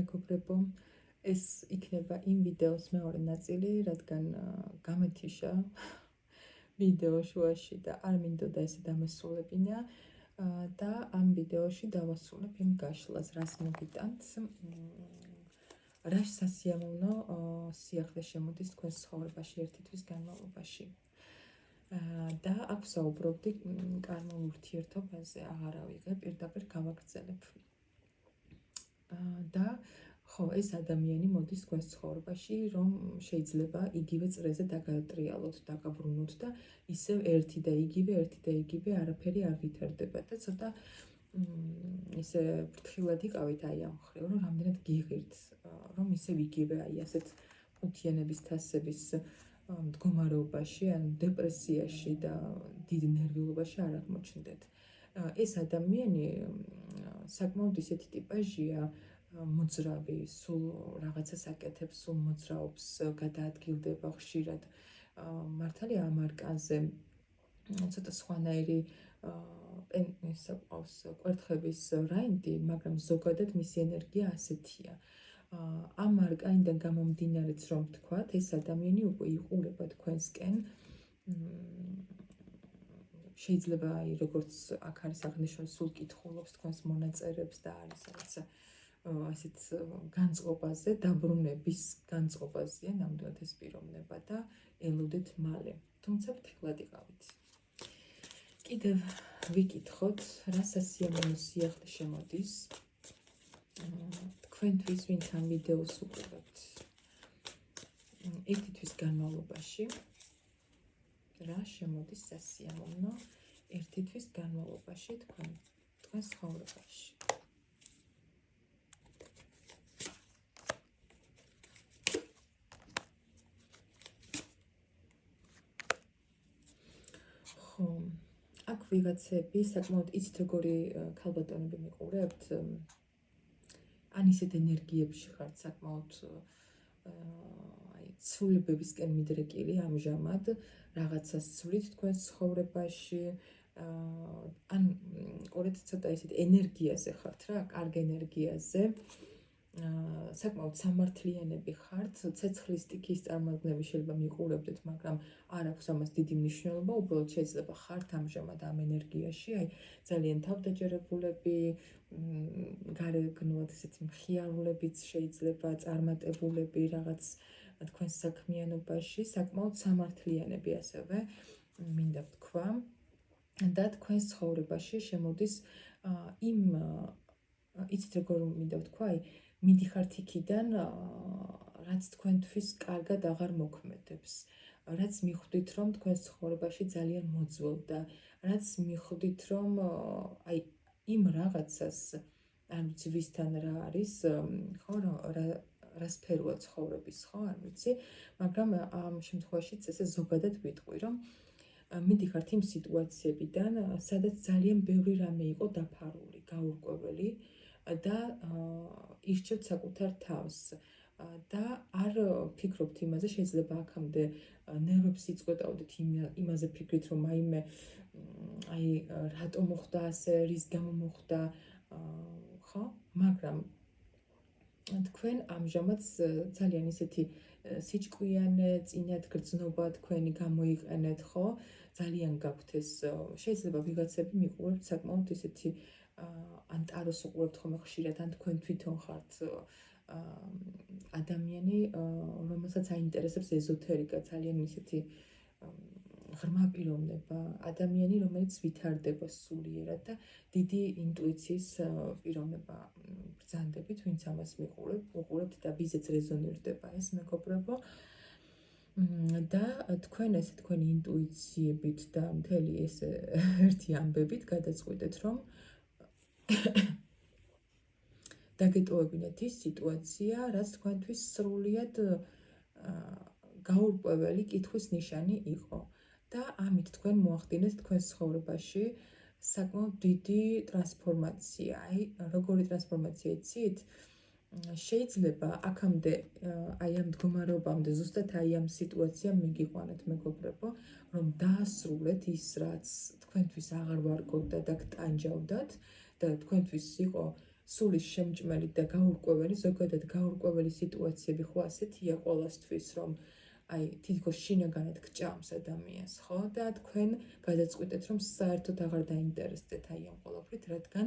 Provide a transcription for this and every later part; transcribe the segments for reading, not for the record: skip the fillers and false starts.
მეგობრებო, ეს იქნება იმ ვიდეოს მეორე ნაწილი, რადგან გამეთიშა ვიდეო შუაში და არ მინდოდა ესე დამასრულებინა და ამ ვიდეოში დავასრულებ იმ გაშლას, რას მოგიტანთ, რა სასიამოვნო სიახლე შემოდის თქვენს ცხოვრებაში ერთი თვის განმავლობაში. და აქ საუბრობდი კარმულ ურთიერთობაზე, აღარავიღე, პირდაპირ გავაგრძელებ. და ხო, ეს ადამიანი მოდის თქვენს ცხოვრებაში, რომ შეიძლება იგივე წრეზე დაგატრიალოთ, დაგაბრუნოთ და ისევ ერთი და იგივე არაფერი არ ვითარდება და ცოტა ისე ფრთხილად იყავით აი ამ მხრივ, რომ რამდენად გიღირთ, რომ ისევ იგივე აი ასეთ ფუნქციონების თასების მდგომარეობაში, ან დეპრესიაში და დიდ ნერვიულობაში არ აღმოჩნდეთ. ეს ადამიანი საკმაოდ ისეთი ტიპაჟია, მოძრავი, სულ რაღაცას აკეთებს, სულ მოძრაობს, გადაადგილდება ხშირად. მართალია ამ არკანზე ცოტა სხვანაირი ისე ყავს კვერთხების რაინდი, მაგრამ ზოგადად მისი ენერგია ასეთია. ამ არკანიდან გამომდინარეც რომ ვთქვათ, ეს ადამიანი უკვე იყურება თქვენსკენ. შეიძლება აი როგორც აქ არის აღნიშნული, სულ კითხულობს თქვენს მონაწერებს და არის რაღაცა ასეთ განწყობაზე, დაბრუნების განწყობაზეა ნამდვილად ეს პიროვნება და ელოდეთ მალე. თუმცა ფრთხილად იყავით. კიდევ ვიკითხოთ, რა სასიამოვნო სიახლე შემოდის თქვენთვის, ვინც ამ ვიდეოს უყურებთ. ერთი თვის განმავლობაში რა შემოდის სასიამოვნო ერთი თვის განმავლობაში თქვენს ცხოვრებაში. ხო, აქ ვიღაცები საკმაოდ იცით როგორი ქალბატონები მიყურებთ, ან ისეთ ენერგიებში ხართ საკმაოდ ცვლილებებისკენ მიდრეკილი ამჟამად, რაღაცას ცვლით თქვენს ცხოვრებაში, ან ყურეთ ცოტა ისეთ ენერგიაზე ხართ რა, კარგ ენერგიაზე, საკმაოდ სამართლიანები ხართ, ცეცხლის სტიქის წარმოქმნები შეიძლება მიყურებდეთ, მაგრამ არ აქვს ამას დიდი მნიშვნელობა, უბრალოდ შეიძლება ხართ ამჟამად ამ ენერგიაში, აი ძალიან თავდაჯერებულები, გარეგნულად ესეთი მხიარულებიც შეიძლება, წარმატებულები რაღაც თქვენს საქმიანობაში, საკმაოდ სამართლიანები ასევე მინდა ვთქვა და თქვენს ცხოვრებაში შემოდის იცით როგორ მინდა ვთქვა, აი მიდიხართ იქიდან, რაც თქვენთვის კარგად აღარ მოქმედებს, რაც მიხვდით, რომ თქვენს ცხოვრებაში ძალიან მოძველდა, რაც მიხვდით, რომ აი იმ რაღაცას, არ ვიცი ვისთან რა არის, ხო, რა სფეროა ცხოვრების, ხო, არ ვიცი, მაგრამ ამ შემთხვევაშიც ესე ზოგადად ვიტყვი, რომ მიდიხართ იმ სიტუაციებიდან, სადაც ძალიან ბევრი რამე იყო დაფარული, გაურკვეველი და ირჩევთ საკუთარ თავს და არ ფიქრობთ იმაზე, შეიძლება აქამდე ნერვებს იწყვეტავდით იმაზე ფიქრით, რომ აი რატომ მოხდა ასე, რის გამო მოხდა, ხო, მაგრამ თქვენ ამჟამად ძალიან ისეთი სიჭკვიანე, წინათ გრძნობა თქვენი გამოიყენეთ, ხო? ძალიან გაქვთ ეს, შეიძლება ვიღაცები მიყურებთ საკმაოდ ისეთი ან ტაროს უყურებთ ხოლმე ხშირად, ან თქვენ თვითონ ხართ ადამიანი, რომელსაც აინტერესებს ეზოთერიკა, ძალიან ისეთი ღრმა პიროვნება, ადამიანი, რომელიც ვითარდება სულიერად და დიდი ინტუიციის პიროვნება ბრძანდებით, ვინც ამას უყურებთ და ვიზეც რეზონირდება ეს მეგობრებო. და თქვენ ესე თქვენი ინტუიციებით და მთელი ეს ერთი ამბებით გადაწყვიტეთ, რომ დაგეტოვებინეთ ის სიტუაცია, რაც თქვენთვის სრულიად გაურკვეველი კითხვის ნიშანი იყო და ამით თქვენ მოახდინეთ თქვენს ცხოვრებაში საკმაოდ დიდი ტრანსფორმაცია. აი, როგორი ტრანსფორმაცია იცით? შეიძლება აქამდე აი ამ მდგომარეობამდე ზუსტად აი ამ სიტუაციამ მიგიყვანეთ მეგობრებო, რომ დაასრულეთ ის, რაც თქვენთვის აღარ ვარგობდა და გტანჯავდათ და თქვენთვის იყო სულის შემჭმელი და გაურკვეველი, ზოგადად გაურკვეველი სიტუაციები ხო ასეთია ყველასთვის, რომ აი თითქოს შინაგანად გჭამს ადამიანს, ხო? და თქვენ გადაწყვიტეთ, რომ საერთოდ აღარ დაინტერესდეთ აი ამ ყველაფრით, რადგან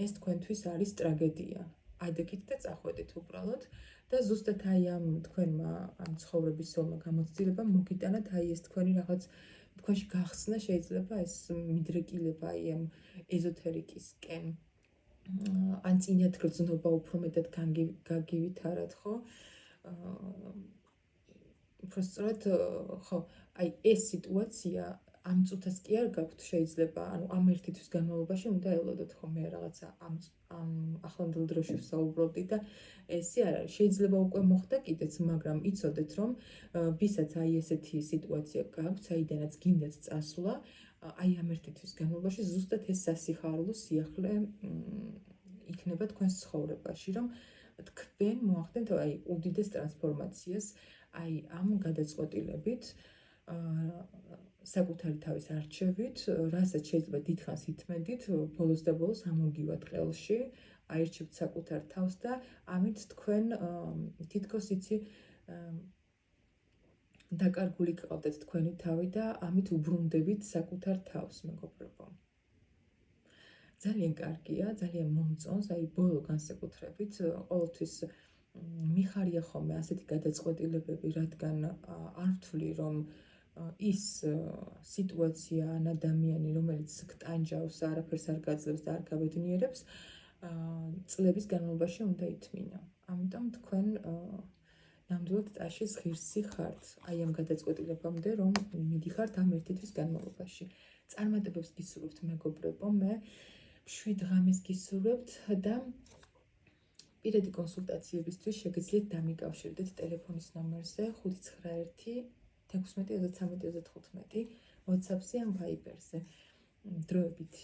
ეს თქვენთვის არის ტრაგედია. ადეკით და წახვედით უბრალოდ და ზუსტად აი ამ თქვენმა ამ ცხოვრების სოლმა გამოცდილება მოგიტანათ აი ეს თქვენი რაღაც თქვენში გახსნა შეიძლება ეს მიდრეკილება აი ამ ეზოთერიკისკენ ან წინათ გრძნობა უფრო მეტად გაგივითარათ, ხო? უბრალოდ ხო, აი ეს სიტუაცია ამ წუთას კი არ გაქვთ შეიძლება, ანუ ამ ერთი თვის განმავლობაში უნდა ელოდოთ ხო მე რაღაცა ამ ახლანდელ დროში ვსაუბრობდი და ესე არ არის. შეიძლება უკვე მოხდა კიდეც, მაგრამ იცოდეთ რომ ვისაც აი ესეთი სიტუაცია გაქვთ, საიდანაც გინდათ წასვლა, აი ამ ერთი თვის განმავლობაში ზუსტად ეს სასიხარულო სიახლე იქნება თქვენს ცხოვრებაში, რომ თქვენ მოახდენთ აი უდიდეს ტრანსფორმაციას აი ამ გადაწყვეტილებით, საკუთარი თავის არჩევით, რასაც შეიძლება დიდხანს ითმედით, ბოლოს და ბოლოს ამოგივათ ყელში, აირჩევთ საკუთარ თავს და ამით თქვენ თითქოს იცი დაკარგული გყავდეთ თქვენი თავი და ამით უბრუნდებით საკუთარ თავს, მეგობრებო. ძალიან კარგია, ძალიან მომწონს, აი ბოლო განსაკუთრებით ყოველთვის მიხარია ხოლმე ასეთი გადაწყვეტილებები, რადგან არ ვთვლი, რომ ის სიტუაცია ან ადამიანი, რომელიც გტანჯავს, არაფერს არ გაძლევს და არ გაბედნიერებს, წლების განმავლობაში უნდა ითმინა. ამიტომ თქვენ ნამდვილად ტაშის ღირსი ხართ, აი ამ გადაწყვეტილებამდე, რომ მიდიხართ ამ ერთი თვის განმავლობაში. წარმატებებს გისურვებთ, მეგობრებო, მე 7 ღამეს გისურვებთ და პირადი კონსულტაციებისთვის შეგიძლიათ დამიკავშირდეთ ტელეფონის ნომერზე 591 16 33 35 WhatsApp-ზე ან Viber-ზე. დროებით